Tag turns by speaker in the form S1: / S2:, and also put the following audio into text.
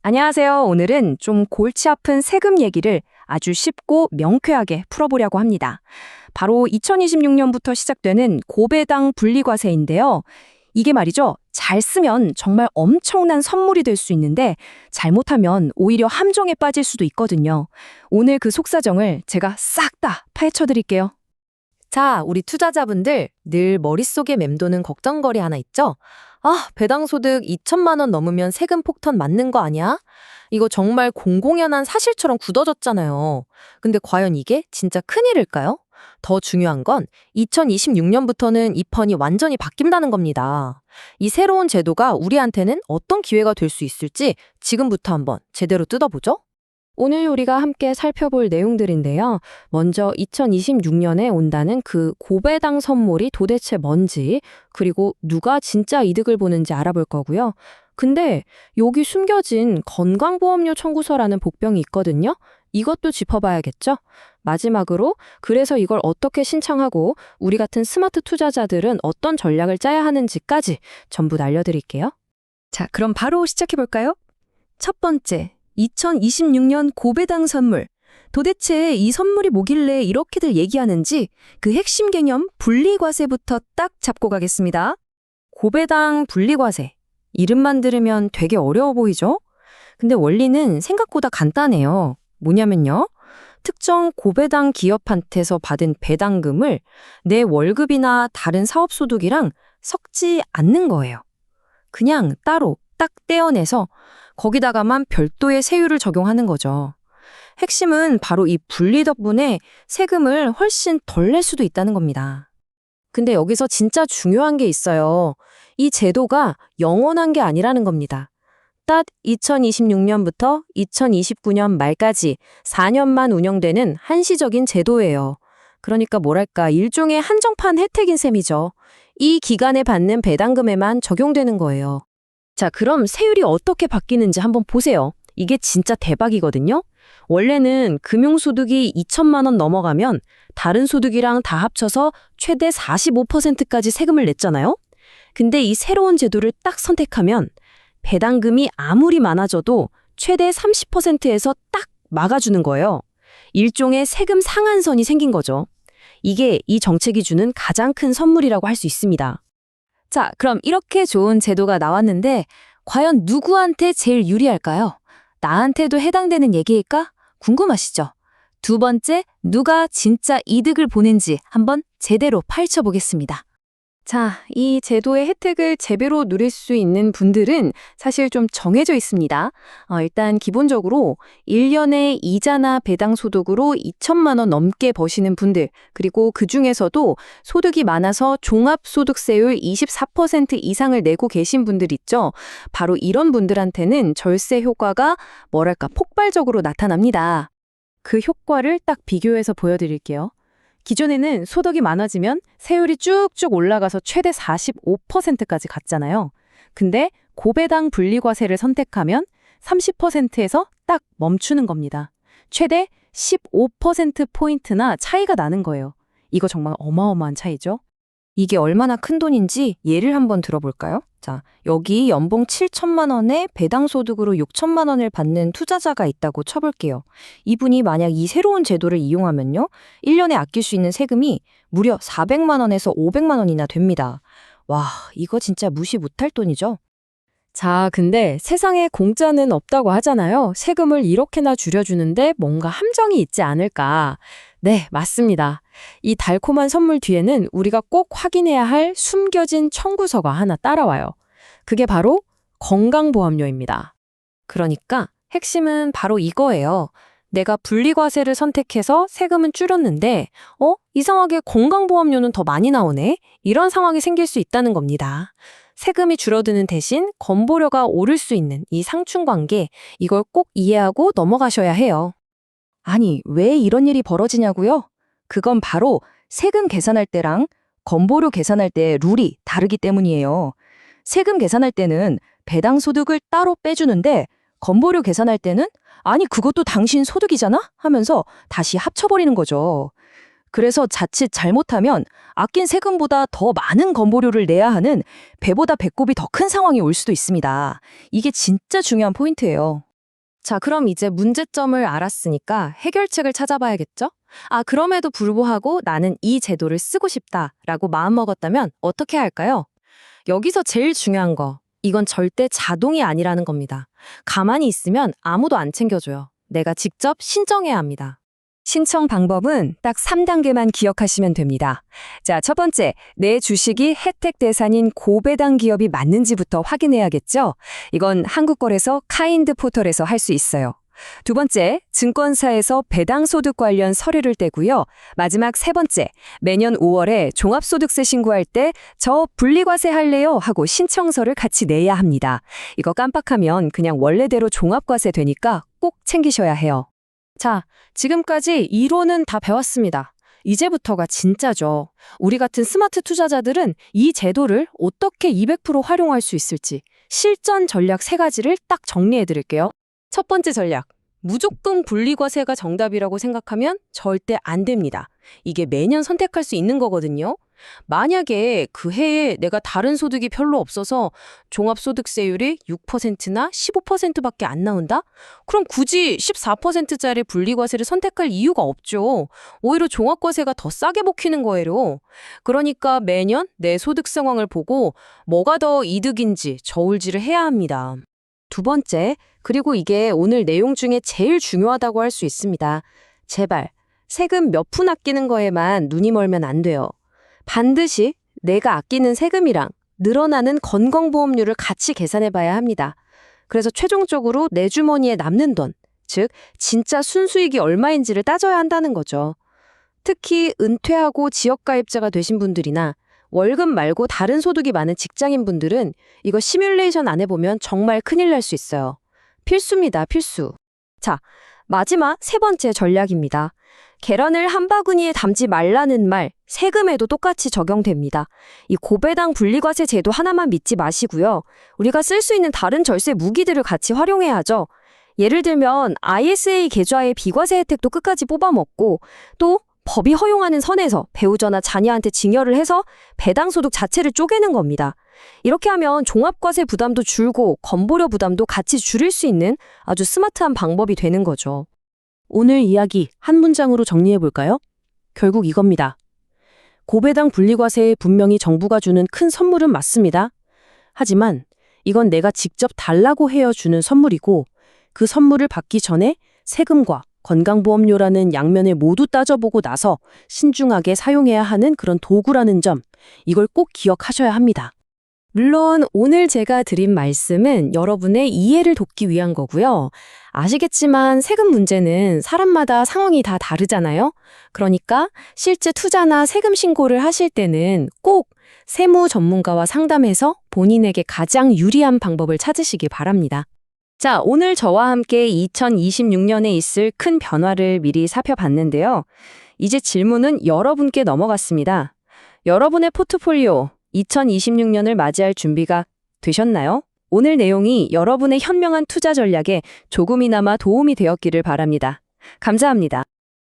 S1: 안녕하세요. 오늘은 좀 골치 아픈 세금 얘기를 아주 쉽고 명쾌하게 풀어보려고 합니다. 바로 2026년부터 시작되는 고배당 분리과세인데요. 이게 말이죠. 잘 쓰면 정말 엄청난 선물이 될 수 있는데 잘못하면 오히려 함정에 빠질 수도 있거든요. 오늘 그 속사정을 제가 싹 다 파헤쳐 드릴게요.
S2: 자, 우리 투자자분들 늘 머릿속에 맴도는 걱정거리 하나 있죠? 아, 배당소득 2천만 원 넘으면 세금 폭탄 맞는 거 아니야? 이거 정말 공공연한 사실처럼 굳어졌잖아요. 근데 과연 이게 진짜 큰일일까요? 더 중요한 건 2026년부터는 이 판이 완전히 바뀐다는 겁니다. 이 새로운 제도가 우리한테는 어떤 기회가 될 수 있을지 지금부터 한번 제대로 뜯어보죠.
S1: 오늘 우리가 함께 살펴볼 내용들인데요. 먼저 2026년에 온다는 그 고배당 선물이 도대체 뭔지, 그리고 누가 진짜 이득을 보는지 알아볼 거고요. 근데 여기 숨겨진 건강보험료 청구서라는 복병이 있거든요. 이것도 짚어봐야겠죠? 마지막으로 그래서 이걸 어떻게 신청하고 우리 같은 스마트 투자자들은 어떤 전략을 짜야 하는지까지 전부 다 알려드릴게요. 자, 그럼 바로 시작해볼까요? 첫 번째, 2026년 고배당 선물. 도대체 이 선물이 뭐길래 이렇게들 얘기하는지 그 핵심 개념 분리과세부터 딱 잡고 가겠습니다. 고배당 분리과세. 이름만 들으면 되게 어려워 보이죠? 근데 원리는 생각보다 간단해요. 뭐냐면요. 특정 고배당 기업한테서 받은 배당금을 내 월급이나 다른 사업소득이랑 섞지 않는 거예요. 그냥 따로 딱 떼어내서 거기다가만 별도의 세율을 적용하는 거죠. 핵심은 바로 이 분리 덕분에 세금을 훨씬 덜 낼 수도 있다는 겁니다. 근데 여기서 진짜 중요한 게 있어요. 이 제도가 영원한 게 아니라는 겁니다. 딱 2026년부터 2029년 말까지 4년만 운영되는 한시적인 제도예요. 그러니까 뭐랄까 일종의 한정판 혜택인 셈이죠. 이 기간에 받는 배당금에만 적용되는 거예요. 자, 그럼 세율이 어떻게 바뀌는지 한번 보세요. 이게 진짜 대박이거든요. 원래는 금융소득이 2천만 원 넘어가면 다른 소득이랑 다 합쳐서 최대 45%까지 세금을 냈잖아요. 근데 이 새로운 제도를 딱 선택하면 배당금이 아무리 많아져도 최대 30%에서 딱 막아주는 거예요. 일종의 세금 상한선이 생긴 거죠. 이게 이 정책이 주는 가장 큰 선물이라고 할 수 있습니다. 자, 그럼 이렇게 좋은 제도가 나왔는데 과연 누구한테 제일 유리할까요? 나한테도 해당되는 얘기일까? 궁금하시죠? 두 번째, 누가 진짜 이득을 보는지 한번 제대로 파헤쳐보겠습니다. 자, 이 제도의 혜택을 제대로 누릴 수 있는 분들은 사실 좀 정해져 있습니다. 일단 기본적으로 1년에 이자나 배당 소득으로 2천만 원 넘게 버시는 분들, 그리고 그중에서도 소득이 많아서 종합소득세율 24% 이상을 내고 계신 분들 있죠. 바로 이런 분들한테는 절세 효과가 뭐랄까 폭발적으로 나타납니다. 그 효과를 딱 비교해서 보여드릴게요. 기존에는 소득이 많아지면 세율이 쭉쭉 올라가서 최대 45%까지 갔잖아요. 근데 고배당 분리과세를 선택하면 30%에서 딱 멈추는 겁니다. 최대 15%포인트나 차이가 나는 거예요. 이거 정말 어마어마한 차이죠? 이게 얼마나 큰 돈인지 예를 한번 들어볼까요? 자, 여기 연봉 7천만 원에 배당 소득으로 6천만 원을 받는 투자자가 있다고 쳐볼게요. 이분이 만약 이 새로운 제도를 이용하면요. 1년에 아낄 수 있는 세금이 무려 400만 원에서 500만 원이나 됩니다. 와, 이거 진짜 무시 못할 돈이죠? 자, 근데 세상에 공짜는 없다고 하잖아요. 세금을 이렇게나 줄여주는데 뭔가 함정이 있지 않을까? 네, 맞습니다. 이 달콤한 선물 뒤에는 우리가 꼭 확인해야 할 숨겨진 청구서가 하나 따라와요. 그게 바로 건강보험료입니다. 그러니까 핵심은 바로 이거예요. 내가 분리과세를 선택해서 세금은 줄였는데, 이상하게 건강보험료는 더 많이 나오네? 이런 상황이 생길 수 있다는 겁니다. 세금이 줄어드는 대신 건보료가 오를 수 있는 이 상충관계, 이걸 꼭 이해하고 넘어가셔야 해요. 아니, 왜 이런 일이 벌어지냐고요? 그건 바로 세금 계산할 때랑 건보료 계산할 때 룰이 다르기 때문이에요. 세금 계산할 때는 배당 소득을 따로 빼주는데 건보료 계산할 때는 아니, 그것도 당신 소득이잖아? 하면서 다시 합쳐버리는 거죠. 그래서 자칫 잘못하면 아낀 세금보다 더 많은 건보료를 내야 하는 배보다 배꼽이 더 큰 상황이 올 수도 있습니다. 이게 진짜 중요한 포인트예요.
S2: 자, 그럼 이제 문제점을 알았으니까 해결책을 찾아봐야겠죠? 그럼에도 불구하고 나는 이 제도를 쓰고 싶다라고 마음먹었다면 어떻게 할까요? 여기서 제일 중요한 거, 이건 절대 자동이 아니라는 겁니다. 가만히 있으면 아무도 안 챙겨줘요. 내가 직접 신청해야 합니다.
S1: 신청 방법은 딱 3단계만 기억하시면 됩니다. 자, 첫 번째, 내 주식이 혜택 대상인 고배당 기업이 맞는지부터 확인해야겠죠? 이건 한국거래소 카인드 포털에서 할 수 있어요. 두 번째, 증권사에서 배당소득 관련 서류를 떼고요. 마지막 세 번째, 매년 5월에 종합소득세 신고할 때 저 분리과세 할래요 하고 신청서를 같이 내야 합니다. 이거 깜빡하면 그냥 원래대로 종합과세 되니까 꼭 챙기셔야 해요.
S2: 자, 지금까지 이론은 다 배웠습니다. 이제부터가 진짜죠. 우리 같은 스마트 투자자들은 이 제도를 어떻게 200% 활용할 수 있을지 실전 전략 3가지를 딱 정리해 드릴게요. 첫 번째 전략, 무조건 분리과세가 정답이라고 생각하면 절대 안 됩니다. 이게 매년 선택할 수 있는 거거든요. 만약에 그 해에 내가 다른 소득이 별로 없어서 종합소득세율이 6%나 15%밖에 안 나온다? 그럼 굳이 14%짜리 분리과세를 선택할 이유가 없죠. 오히려 종합과세가 더 싸게 먹히는 거예요. 그러니까 매년 내 소득 상황을 보고 뭐가 더 이득인지 저울질을 해야 합니다. 두 번째, 그리고 이게 오늘 내용 중에 제일 중요하다고 할 수 있습니다. 제발 세금 몇 푼 아끼는 거에만 눈이 멀면 안 돼요. 반드시 내가 아끼는 세금이랑 늘어나는 건강보험료를 같이 계산해 봐야 합니다. 그래서 최종적으로 내 주머니에 남는 돈, 즉 진짜 순수익이 얼마인지를 따져야 한다는 거죠. 특히 은퇴하고 지역가입자가 되신 분들이나 월급 말고 다른 소득이 많은 직장인분들은 이거 시뮬레이션 안 해보면 정말 큰일 날 수 있어요. 필수입니다, 필수. 자, 마지막 세 번째 전략입니다. 계란을 한 바구니에 담지 말라는 말, 세금에도 똑같이 적용됩니다. 이 고배당 분리과세 제도 하나만 믿지 마시고요. 우리가 쓸 수 있는 다른 절세 무기들을 같이 활용해야 하죠. 예를 들면 ISA 계좌의 비과세 혜택도 끝까지 뽑아먹고 또 법이 허용하는 선에서 배우자나 자녀한테 증여를 해서 배당소득 자체를 쪼개는 겁니다. 이렇게 하면 종합과세 부담도 줄고 건보료 부담도 같이 줄일 수 있는 아주 스마트한 방법이 되는 거죠.
S3: 오늘 이야기 한 문장으로 정리해볼까요? 결국 이겁니다. 고배당 분리과세에 분명히 정부가 주는 큰 선물은 맞습니다. 하지만 이건 내가 직접 달라고 해야 주는 선물이고 그 선물을 받기 전에 세금과 건강보험료라는 양면을 모두 따져보고 나서 신중하게 사용해야 하는 그런 도구라는 점, 이걸 꼭 기억하셔야 합니다.
S1: 물론 오늘 제가 드린 말씀은 여러분의 이해를 돕기 위한 거고요. 아시겠지만 세금 문제는 사람마다 상황이 다 다르잖아요. 그러니까 실제 투자나 세금 신고를 하실 때는 꼭 세무 전문가와 상담해서 본인에게 가장 유리한 방법을 찾으시기 바랍니다. 자, 오늘 저와 함께 2026년에 있을 큰 변화를 미리 살펴봤는데요. 이제 질문은 여러분께 넘어갔습니다. 여러분의 포트폴리오 2026년을 맞이할 준비가 되셨나요? 오늘 내용이 여러분의 현명한 투자 전략에 조금이나마 도움이 되었기를 바랍니다. 감사합니다.